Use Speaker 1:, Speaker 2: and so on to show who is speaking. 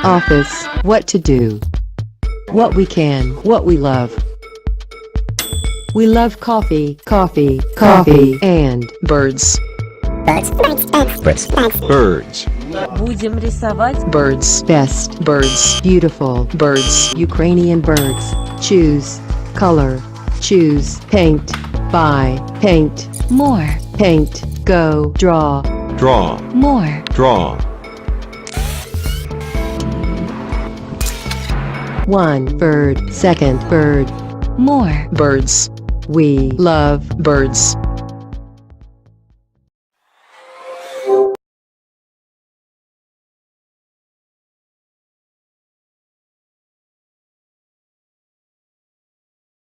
Speaker 1: office, what to do, what we can, what we love. We love coffee, coffee, coffee, and birds.
Speaker 2: Birds.
Speaker 3: Будем рисовать
Speaker 1: Birds, best, birds, beautiful, birds, Ukrainian birds. Choose, color, choose, paint, buy, paint,
Speaker 3: more,
Speaker 1: paint, go, draw,
Speaker 2: Draw.
Speaker 3: more,
Speaker 2: Draw.
Speaker 1: one, bird, second, bird,
Speaker 3: more.
Speaker 1: birds. We love birds.